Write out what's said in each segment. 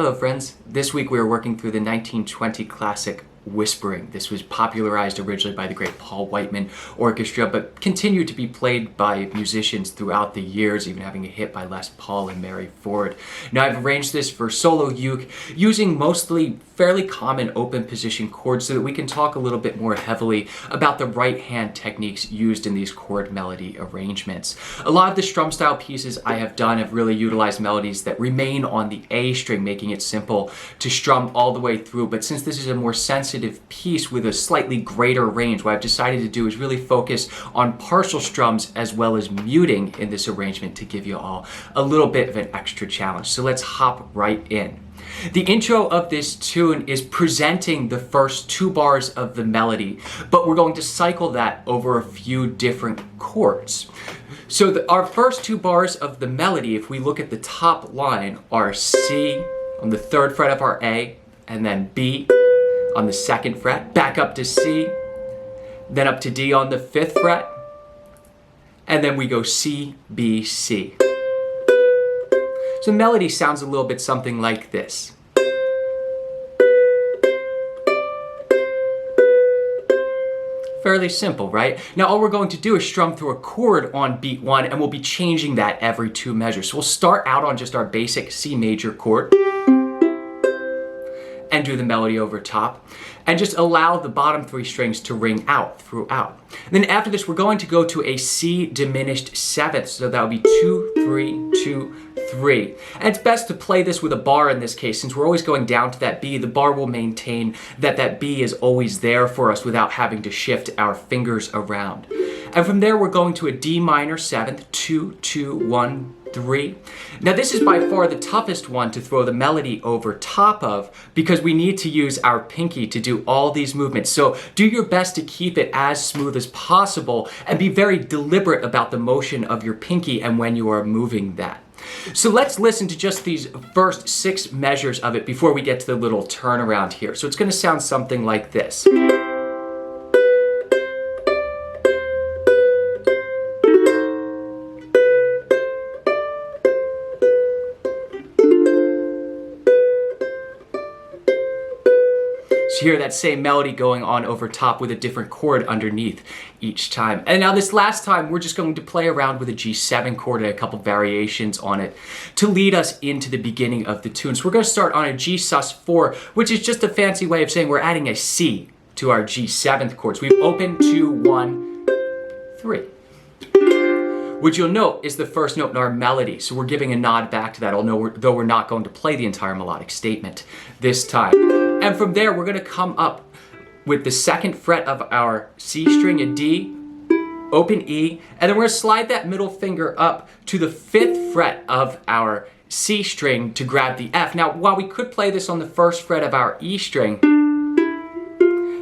Hello friends, this week we are working through the 1920 classic Whispering. This was popularized originally by the great Paul Whiteman Orchestra, but continued to be played by musicians throughout the years, even having a hit by Les Paul and Mary Ford. Now I've arranged this for solo uke using mostly fairly common open position chords so that we can talk a little bit more heavily about the right hand techniques used in these chord melody arrangements. A lot of the strum style pieces I have done have really utilized melodies that remain on the A string, making it simple to strum all the way through, but since this is a more sensitive piece with a slightly greater range, what I've decided to do is really focus on partial strums as well as muting in this arrangement to give you all a little bit of an extra challenge. So let's hop right in. The intro of this tune is presenting the first two bars of the melody, but we're going to cycle that over a few different chords. So our first two bars of the melody, if we look at the top line, are C on the 3rd fret of our A, and then B on the 2nd fret, back up to C, then up to D on the 5th fret, and then we go C, B, C. So the melody sounds a little bit something like this. Fairly simple, right? Now all we're going to do is strum through a chord on beat 1, and we'll be changing that every 2 measures. So we'll start out on just our basic C major chord and do the melody over top, and just allow the bottom 3 strings to ring out throughout. And then after this, we're going to go to a C diminished 7th, so that would be 2, 3, 2, 3. And it's best to play this with a bar in this case, since we're always going down to that B. The bar will maintain that that B is always there for us without having to shift our fingers around. And from there, we're going to a D minor 7th, 2, 2, 1, 3. Now this is by far the toughest one to throw the melody over top of, because we need to use our pinky to do all these movements. So do your best to keep it as smooth as possible and be very deliberate about the motion of your pinky and when you are moving that. So let's listen to just these first 6 measures of it before we get to the little turnaround here. So it's going to sound something like this. So you hear that same melody going on over top with a different chord underneath each time. And now this last time, we're just going to play around with a G7 chord and a couple variations on it to lead us into the beginning of the tune. So we're going to start on a G sus4, which is just a fancy way of saying we're adding a C to our G7th chords. We've opened 2, 1, 3. Which you'll note is the first note in our melody. So we're giving a nod back to that, though we're not going to play the entire melodic statement this time. And from there, we're going to come up with the 2nd fret of our C string, a D, open E, and then we're going to slide that middle finger up to the 5th fret of our C string to grab the F. Now, while we could play this on the 1st fret of our E string,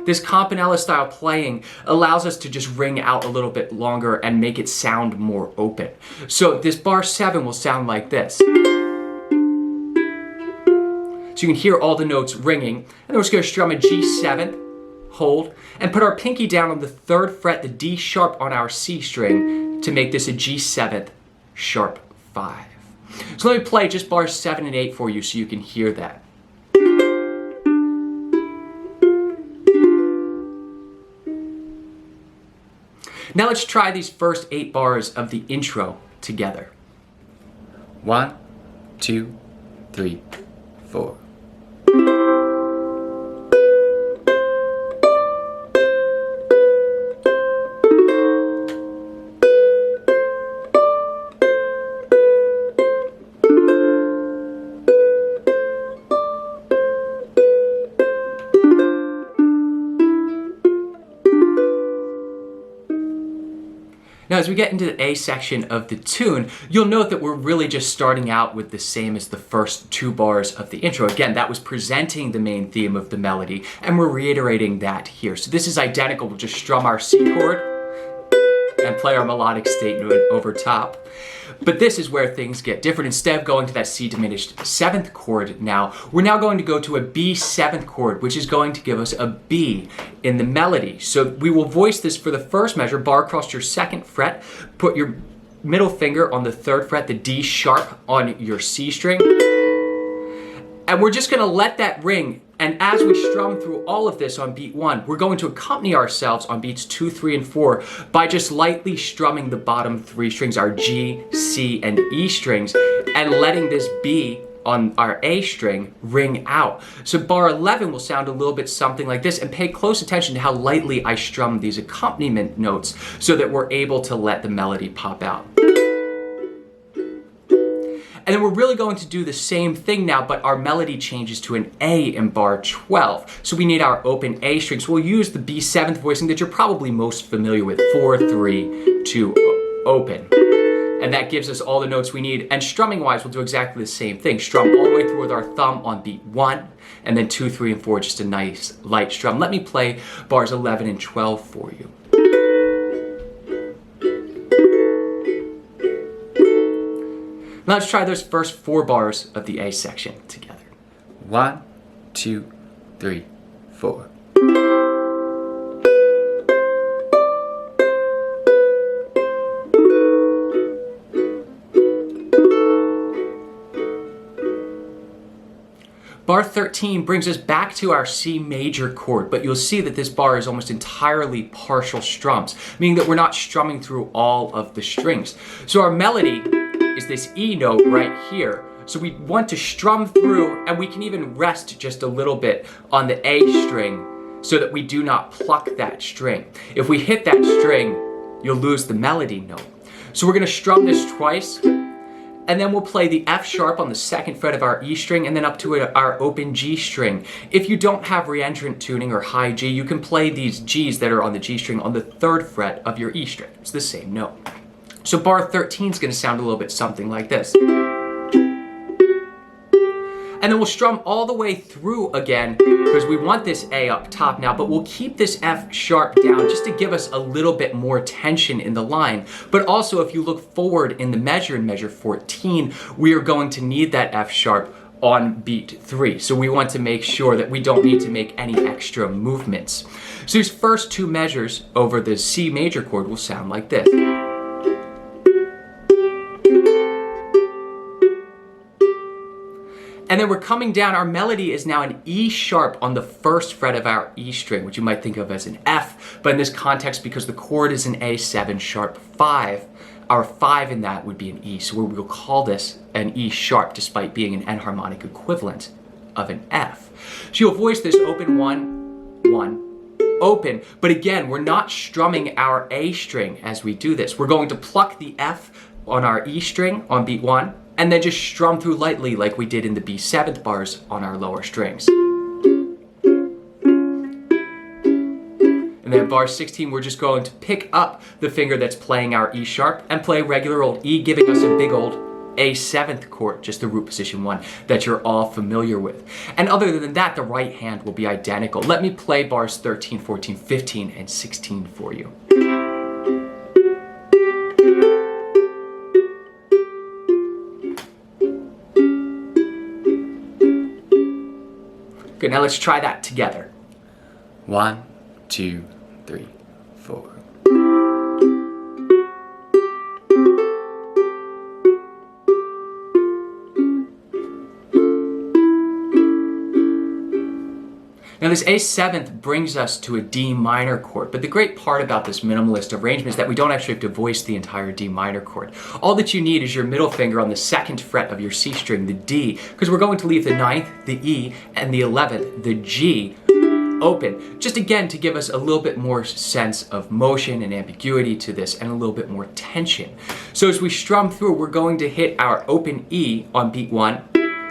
this campanella style playing allows us to just ring out a little bit longer and make it sound more open. So this bar 7 will sound like this. So you can hear all the notes ringing, and then we're just going to strum a G7, hold, and put our pinky down on the 3rd fret, the D sharp on our C string, to make this a G7 sharp 5. So let me play just bars 7 and 8 for you so you can hear that. Now let's try these first 8 bars of the intro together. 1, 2, 3, 4. Now as we get into the A section of the tune, you'll note that we're really just starting out with the same as the first 2 bars of the intro. Again, that was presenting the main theme of the melody, and we're reiterating that here. So this is identical. We'll just strum our C chord and play our melodic statement over top. But this is where things get different. Instead of going to that C diminished 7th chord now, we're now going to go to a B 7th chord, which is going to give us a B in the melody. So we will voice this for the first measure, bar across your 2nd fret, put your middle finger on the 3rd fret, the D sharp on your C string, And we're just gonna let that ring, and as we strum through all of this on beat 1, we're going to accompany ourselves on beats 2, 3, and 4 by just lightly strumming the bottom 3 strings, our G, C, and E strings, and letting this B on our A string ring out. So bar 11 will sound a little bit something like this, and pay close attention to how lightly I strum these accompaniment notes so that we're able to let the melody pop out. And then we're really going to do the same thing now, but our melody changes to an A in bar 12. So we need our open A strings. We'll use the B7th voicing that you're probably most familiar with, 4, 3, 2, open. And that gives us all the notes we need. And strumming wise, we'll do exactly the same thing. Strum all the way through with our thumb on beat 1, and then 2, 3, and 4, just a nice light strum. Let me play bars 11 and 12 for you. Now let's try those first 4 bars of the A section together. 1, 2, 3, 4. Bar 13 brings us back to our C major chord, but you'll see that this bar is almost entirely partial strums, meaning that we're not strumming through all of the strings. So our melody is this E note right here. So we want to strum through, and we can even rest just a little bit on the A string so that we do not pluck that string. If we hit that string, you'll lose the melody note. So we're gonna strum this twice, and then we'll play the F sharp on the 2nd fret of our E string, and then up to our open G string. If you don't have reentrant tuning or high G, you can play these Gs that are on the G string on the 3rd fret of your E string. It's the same note. So bar 13 is gonna sound a little bit something like this. And then we'll strum all the way through again, because we want this A up top now, but we'll keep this F sharp down just to give us a little bit more tension in the line. But also, if you look forward in the measure, in measure 14, we are going to need that F sharp on beat 3. So we want to make sure that we don't need to make any extra movements. So these first 2 measures over the C major chord will sound like this. And then we're coming down, our melody is now an E sharp on the 1st fret of our E string, which you might think of as an F, but in this context, because the chord is an A7 sharp 5, our 5 in that would be an E, so we'll call this an E sharp despite being an enharmonic equivalent of an F. So you'll voice this open 1, 1, open, but again, we're not strumming our A string as we do this. We're going to pluck the F on our E string on beat 1, and then just strum through lightly like we did in the B7th bars on our lower strings. And then bar 16, we're just going to pick up the finger that's playing our E sharp and play regular old E, giving us a big old A7th chord, just the root position 1 that you're all familiar with. And other than that, the right hand will be identical. Let me play bars 13, 14, 15, and 16 for you. Good, now let's try that together. 1, 2, 3, 4. Now this A7th brings us to a D minor chord, but the great part about this minimalist arrangement is that we don't actually have to voice the entire D minor chord. All that you need is your middle finger on the 2nd fret of your C string, the D, because we're going to leave the 9th, the E, and the 11th, the G, open, just again to give us a little bit more sense of motion and ambiguity to this and a little bit more tension. So as we strum through, we're going to hit our open E on beat 1,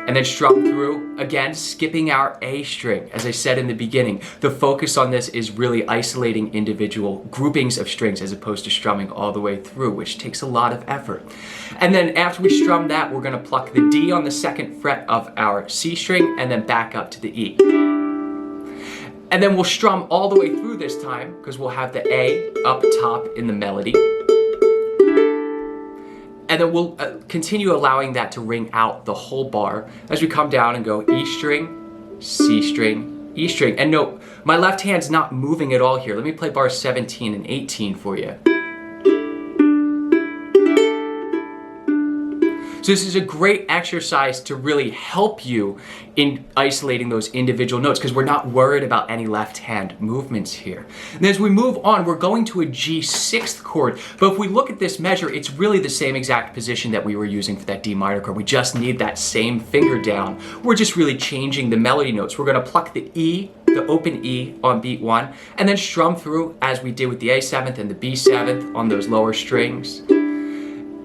and then strum through, again, skipping our A string. As I said in the beginning, the focus on this is really isolating individual groupings of strings as opposed to strumming all the way through, which takes a lot of effort. And then after we strum that, we're gonna pluck the D on the 2nd fret of our C string and then back up to the E. And then we'll strum all the way through this time because we'll have the A up top in the melody. And then we'll continue allowing that to ring out the whole bar as we come down and go E string, C string, E string. And note, my left hand's not moving at all here. Let me play bars 17 and 18 for you. So this is a great exercise to really help you in isolating those individual notes because we're not worried about any left hand movements here. And as we move on, we're going to a G6 chord, but if we look at this measure, it's really the same exact position that we were using for that D minor chord. We just need that same finger down. We're just really changing the melody notes. We're going to pluck the E, the open E on beat 1, and then strum through as we did with the A7th and the B7th on those lower strings.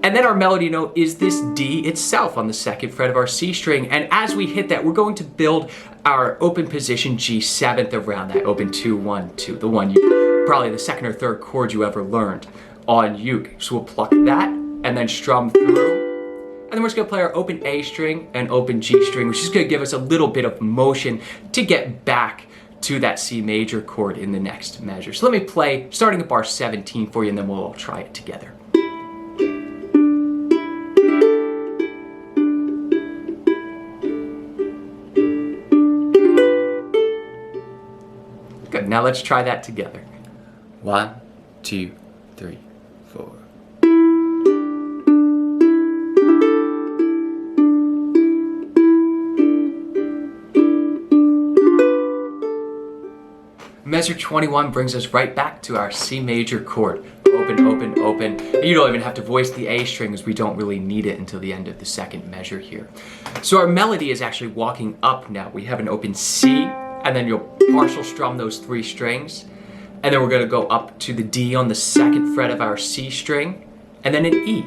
And then our melody note is this D itself on the 2nd fret of our C string. And as we hit that, we're going to build our open position G7th around that open 2, 1, 2, the one you, probably the 2nd or 3rd chord you ever learned on uke. So we'll pluck that and then strum through. And then we're just gonna play our open A string and open G string, which is gonna give us a little bit of motion to get back to that C major chord in the next measure. So let me play, starting at bar 17 for you, and then we'll all try it together. Good, now let's try that together. 1, 2, 3, 4. Measure 21 brings us right back to our C major chord. Open, open, open. You don't even have to voice the A string as we don't really need it until the end of the 2nd measure here. So our melody is actually walking up now. We have an open C, and then you'll partial strum those 3 strings. And then we're gonna go up to the D on the 2nd fret of our C string, and then an E.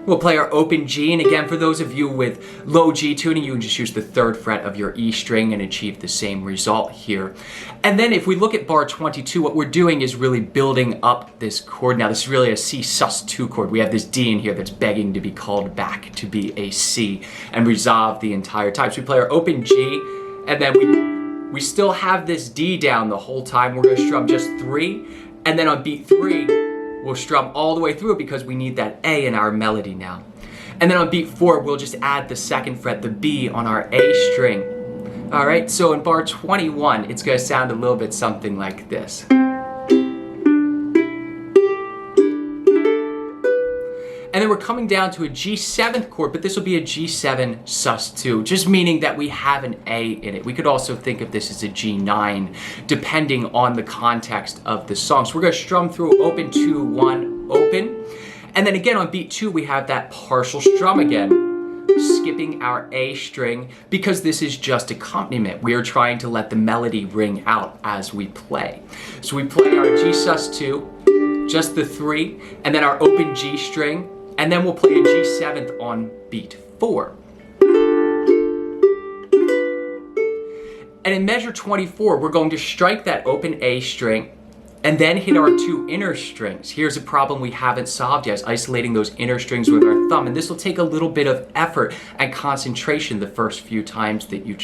We'll play our open G, and again, for those of you with low G tuning, you can just sus the 3rd fret of your E string and achieve the same result here. And then if we look at bar 22, what we're doing is really building up this chord. Now, this is really a C sus2 chord. We have this D in here that's begging to be called back to be a C and resolve the entire time. So we play our open G, and then we still have this D down the whole time. We're gonna strum just 3, and then on beat 3, we'll strum all the way through because we need that A in our melody now. And then on beat 4, we'll just add the 2nd fret, the B, on our A string. All right, so in bar 21, it's gonna sound a little bit something like this. And then we're coming down to a G7th chord, but this will be a G7 sus2, just meaning that we have an A in it. We could also think of this as a G9, depending on the context of the song. So we're gonna strum through open, 2, 1, open. And then again on beat 2, we have that partial strum again, skipping our A string because this is just accompaniment. We are trying to let the melody ring out as we play. So we play our G sus2, just the 3, and then our open G string, and then we'll play a G7th on beat 4. And in measure 24, we're going to strike that open A string and then hit our 2 inner strings. Here's a problem we haven't solved yet, is isolating those inner strings with our thumb. And this will take a little bit of effort and concentration the first few times that you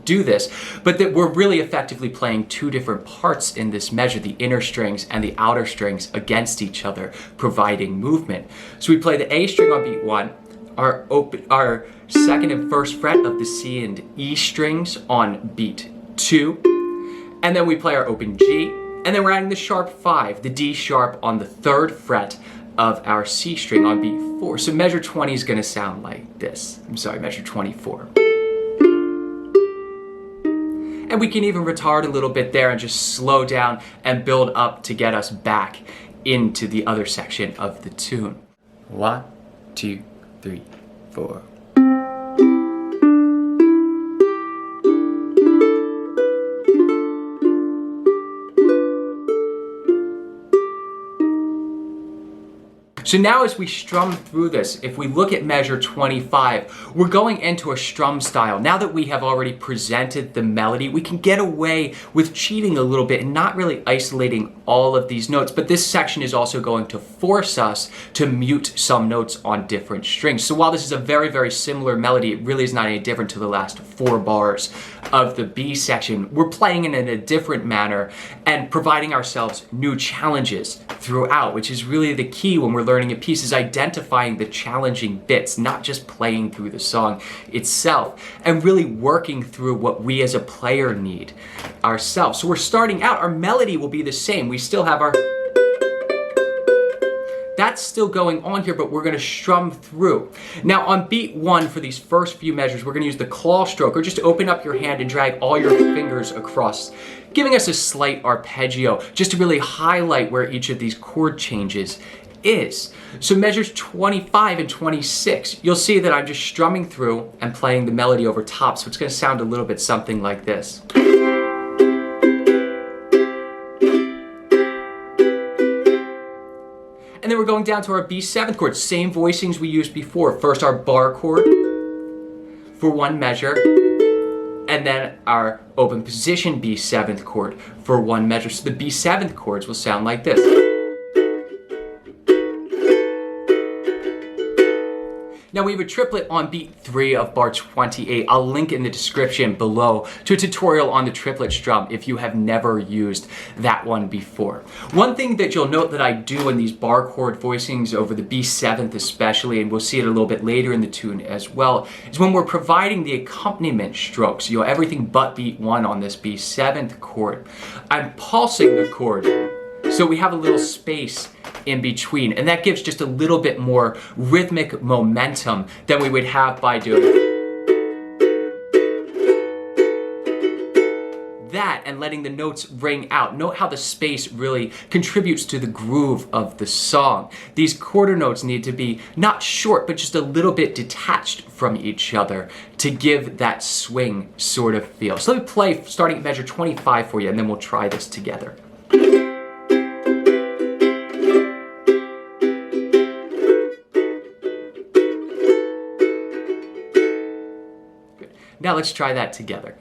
do this, but that we're really effectively playing 2 different parts in this measure, the inner strings and the outer strings against each other, providing movement. So we play the A string on beat 1, our 2nd and 1st fret of the C and E strings on beat 2, and then we play our open G, and then we're adding the sharp 5, the D sharp on the 3rd fret of our C string on beat 4. So measure 20 is gonna sound like this. I'm sorry, measure 24. And we can even retard a little bit there and just slow down and build up to get us back into the other section of the tune. 1, 2, 3, 4. So now as we strum through this, if we look at measure 25, we're going into a strum style. Now that we have already presented the melody, we can get away with cheating a little bit and not really isolating all of these notes. But this section is also going to force us to mute some notes on different strings. So while this is a very, very similar melody, it really is not any different to the last 4 bars of the B section. We're playing it in a different manner and providing ourselves new challenges throughout, which is really the key when we're learning a piece, is identifying the challenging bits, not just playing through the song itself, and really working through what we as a player need ourselves. So we're starting out, our melody will be the same. We still have our, that's still going on here, but we're going to strum through. Now on beat 1, for these first few measures, we're going to use the claw stroke, or just open up your hand and drag all your fingers across, giving us a slight arpeggio, just to really highlight where each of these chord changes is. So measures 25 and 26, you'll see that I'm just strumming through and playing the melody over top, so it's going to sound a little bit something like this. And then we're going down to our B7th chord, same voicings we used before. First our bar chord for one measure, and then our open position B7th chord for one measure. So the B7th chords will sound like this. Now we have a triplet on beat 3 of bar 28. I'll link in the description below to a tutorial on the triplet strum if you have never used that one before. One thing that you'll note that I do in these bar chord voicings over the B7th especially, and we'll see it a little bit later in the tune as well, is when we're providing the accompaniment strokes, everything but beat 1 on this B7th chord, I'm pulsing the chord. So we have a little space in between, and that gives just a little bit more rhythmic momentum than we would have by doing that and letting the notes ring out. Note how the space really contributes to the groove of the song. These quarter notes need to be not short, but just a little bit detached from each other to give that swing sort of feel. So let me play starting at measure 25 for you, and then we'll try this together. Now let's try that together.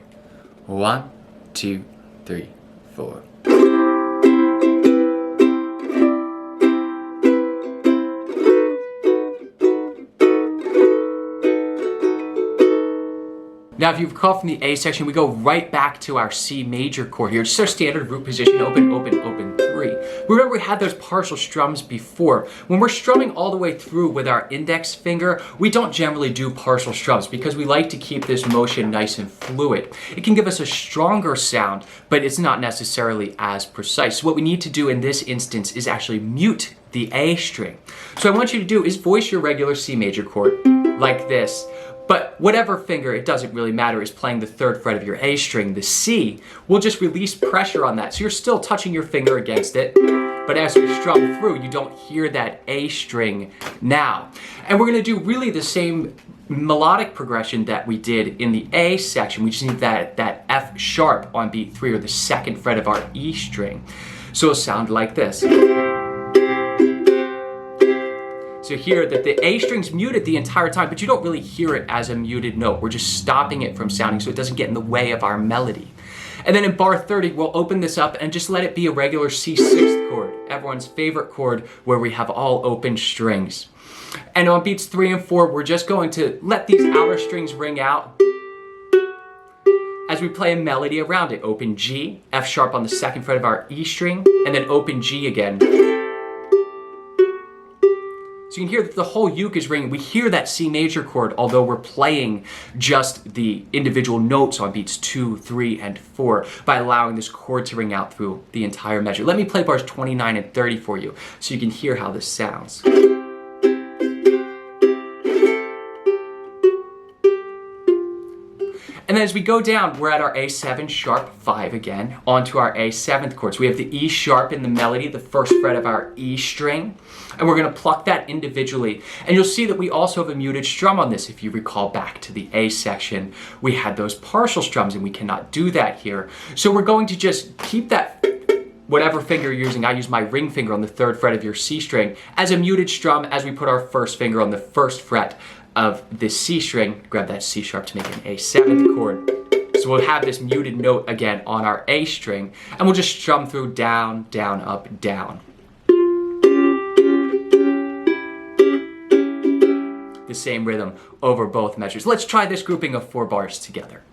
1, 2, 3, 4. Now if you recall from the A section, we go right back to our C major chord here. Just our standard root position, open, open, open, 3. Remember we had those partial strums before. When we're strumming all the way through with our index finger, we don't generally do partial strums because we like to keep this motion nice and fluid. It can give us a stronger sound, but it's not necessarily as precise. So what we need to do in this instance is actually mute the A string. So what I want you to do is voice your regular C major chord like this. But whatever finger, it doesn't really matter, is playing the 3rd fret of your A string. The C will just release pressure on that. So you're still touching your finger against it, but as we strum through, you don't hear that A string now. And we're gonna do really the same melodic progression that we did in the A section. We just need that F sharp on beat 3, or the 2nd fret of our E string. So it'll sound like this. So hear that the A string's muted the entire time, but you don't really hear it as a muted note. We're just stopping it from sounding so it doesn't get in the way of our melody. And then in bar 30, we'll open this up and just let it be a regular C6th chord, everyone's favorite chord where we have all open strings. And on beats 3 and 4, we're just going to let these outer strings ring out as we play a melody around it. Open G, F sharp on the 2nd fret of our E string, and then open G again. So you can hear that the whole uke is ringing. We hear that C major chord, although we're playing just the individual notes on beats 2, 3, and 4 by allowing this chord to ring out through the entire measure. Let me play bars 29 and 30 for you so you can hear how this sounds. And then as we go down, we're at our A7 sharp 5 again, onto our A7th chord. So we have the E sharp in the melody, the 1st fret of our E string, and we're going to pluck that individually. And you'll see that we also have a muted strum on this. If you recall back to the A section, we had those partial strums, and we cannot do that here. So we're going to just keep that, whatever finger you're using, I use my ring finger on the 3rd fret of your C string, as a muted strum as we put our first finger on the 1st fret of the C string, grab that C sharp to make an A7th chord. So we'll have this muted note again on our A string, and we'll just strum through down, down, up, down. The same rhythm over both measures. Let's try this grouping of 4 bars together.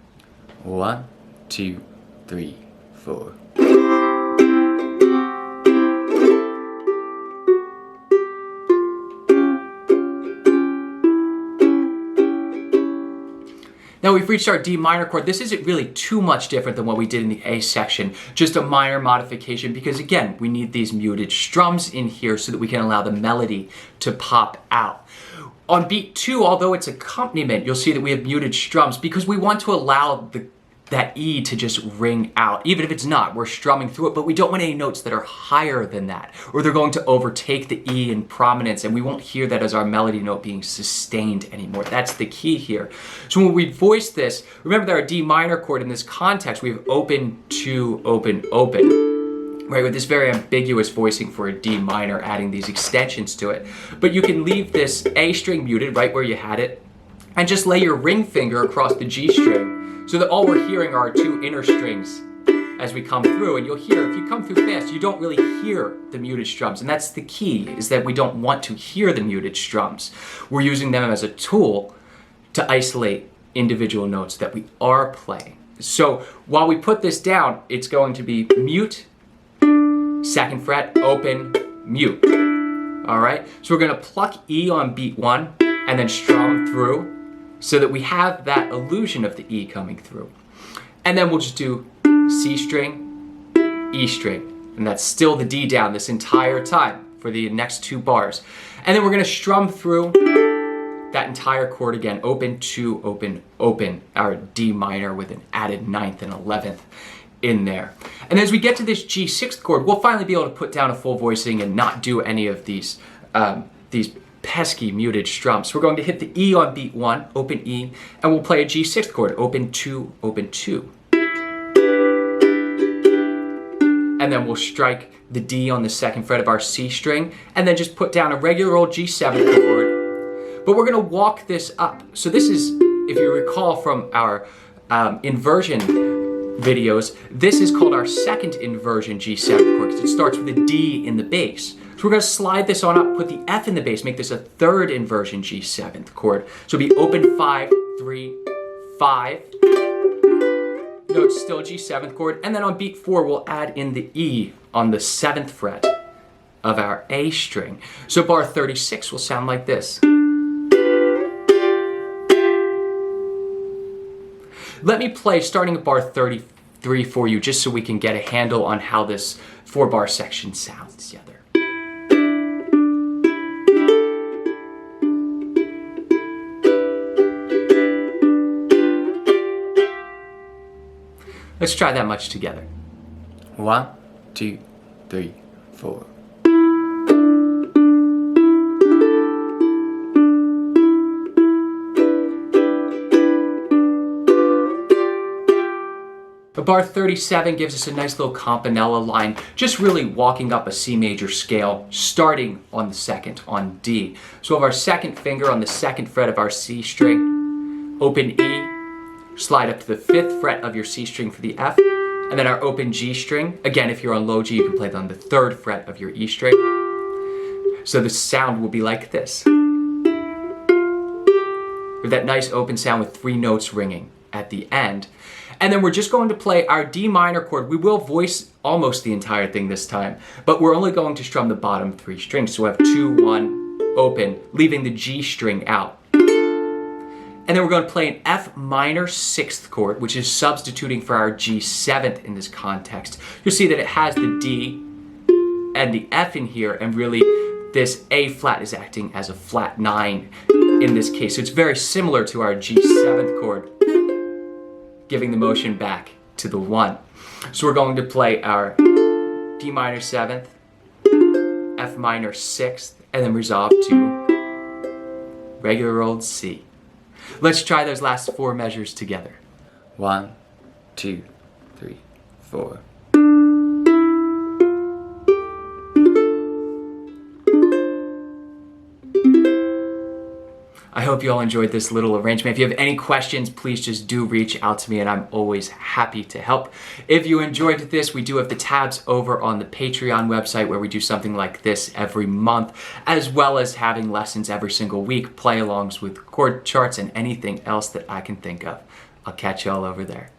1, 2, 3, 4. Now Now we've reached our D minor chord. This isn't really too much different than what we did in the A section, just a minor modification because again, we need these muted strums in here so that we can allow the melody to pop out. On beat 2, although it's accompaniment, you'll see that we have muted strums because we want to allow that E to just ring out. Even if it's not, we're strumming through it, but we don't want any notes that are higher than that, or they're going to overtake the E in prominence, and we won't hear that as our melody note being sustained anymore. That's the key here. So when we voice this, remember that our D minor chord in this context, we have open, 2, open, open. Right, with this very ambiguous voicing for a D minor, adding these extensions to it. But you can leave this A string muted right where you had it, and just lay your ring finger across the G string, so that all we're hearing are our 2 inner strings as we come through. And you'll hear, if you come through fast, you don't really hear the muted strums. And that's the key, is that we don't want to hear the muted strums. We're using them as a tool to isolate individual notes that we are playing. So while we put this down, it's going to be mute, 2nd fret, open, mute. All right, so we're gonna pluck E on beat 1 and then strum through, so that we have that illusion of the E coming through. And then we'll just do C string, E string, and that's still the D down this entire time for the next 2 bars. And then we're gonna strum through that entire chord again, open, 2, open, open, our D minor with an added 9th and 11th in there. And as we get to this G6th chord, we'll finally be able to put down a full voicing and not do any of these pesky muted strums. So we're going to hit the E on beat 1, open E, and we'll play a G6th chord, open 2, open 2. And then we'll strike the D on the 2nd fret of our C string, and then just put down a regular old G7 chord. But we're gonna walk this up. So this is, if you recall from our inversion videos, this is called our 2nd inversion G7 chord, because it starts with a D in the bass. So we're going to slide this on up, put the F in the bass, make this a 3rd inversion G7th chord. So it'll be open 5, 3, 5. Note still G7th chord. And then on beat 4, we'll add in the E on the 7th fret of our A string. So bar 36 will sound like this. Let me play starting at bar 33 for you, just so we can get a handle on how this 4-bar section sounds together. Let's try that much together. 1, 2, 3, 4. But bar 37 gives us a nice little campanella line, just really walking up a C major scale, starting on the 2nd, on D. So we have our 2nd finger on the 2nd fret of our C string, open E, slide up to the 5th fret of your C string for the F, and then our open G string. Again, if you're on low G, you can play it on the 3rd fret of your E string. So the sound will be like this. With that nice open sound with 3 notes ringing at the end. And then we're just going to play our D minor chord. We will voice almost the entire thing this time, but we're only going to strum the bottom 3 strings. So we have 2, 1, open, leaving the G string out. And then we're going to play an F minor 6th chord, which is substituting for our G7th in this context. You'll see that it has the D and the F in here, and really this A flat is acting as a flat 9 in this case. So it's very similar to our G7th chord, giving the motion back to the 1. So we're going to play our D minor 7th, F minor 6th, and then resolve to regular old C. Let's try those last 4 measures together. 1, 2, 3, 4. I hope you all enjoyed this little arrangement. If you have any questions, please just do reach out to me, and I'm always happy to help. If you enjoyed this, we do have the tabs over on the Patreon website where we do something like this every month, as well as having lessons every single week, play-alongs with chord charts, and anything else that I can think of. I'll catch you all over there.